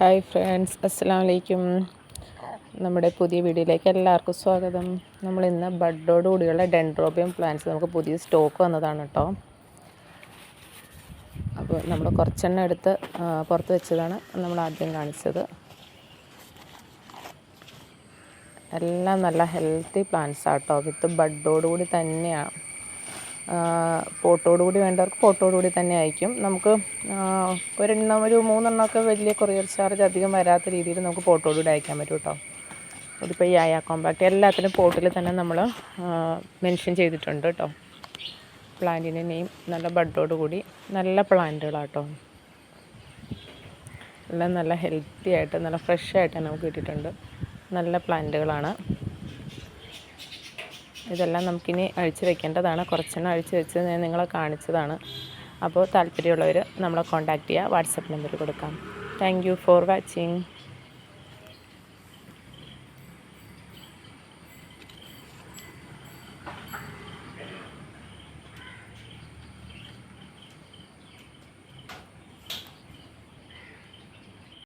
Hi friends, അസ്സലാമു അലൈക്കും. നമ്മുടെ പുതിയ വീഡിയോയിലേക്ക് എല്ലാവർക്കും സ്വാഗതം. നമ്മളിന്ന് ബഡോട് കൂടിയുള്ള ഡെൻഡ്രോബിയം പ്ലാന്റ്സ് നമുക്ക് പുതിയ സ്റ്റോക്ക് വന്നതാണ് കേട്ടോ. അപ്പോൾ നമ്മൾ കുറച്ചെണ്ണം എടുത്ത് പുറത്ത് വെച്ചതാണ് നമ്മൾ ആദ്യം കാണിച്ചത്. എല്ലാം നല്ല ഹെൽത്തി പ്ലാന്റ്സ് ആട്ടോ. വിത്ത് ബഡോട് കൂടി തന്നെയാണ്. പോട്ടോടുകൂടി വേണ്ടവർക്ക് പോട്ടോടുകൂടി തന്നെ അയക്കും. നമുക്ക് ഒരു 3 വലിയ കൊറിയർ ചാർജ് അധികം വരാത്ത രീതിയിൽ നമുക്ക് പോട്ടോടുകൂടി അയക്കാൻ പറ്റും കേട്ടോ. ഇതിപ്പോൾ ഈ കോമ്പാക്റ്റ് എല്ലാത്തിനും പോട്ടിൽ തന്നെ നമ്മൾ മെൻഷൻ ചെയ്തിട്ടുണ്ട് കേട്ടോ. പ്ലാന്റിൻ്റെ നെയിം നല്ല ബഡോട് കൂടി നല്ല പ്ലാന്റുകളാട്ടോ. എല്ലാം നല്ല ഹെൽത്തി ആയിട്ട് നല്ല ഫ്രഷ് ആയിട്ട് നമുക്ക് കിട്ടിയിട്ടുണ്ട്. നല്ല പ്ലാന്റുകളാണ്. ഇതെല്ലാം നമുക്കിനി അഴിച്ച് വെക്കേണ്ടതാണ്. കുറച്ചെണ്ണം അഴിച്ച് വെച്ച് ഞാൻ നിങ്ങളെ കാണിച്ചതാണ്. അപ്പോൾ താല്പര്യമുള്ളവർ നമ്മളെ കോൺടാക്റ്റ് ചെയ്യുക. വാട്സപ്പ് നമ്പർ കൊടുക്കാം. Thank you for watching.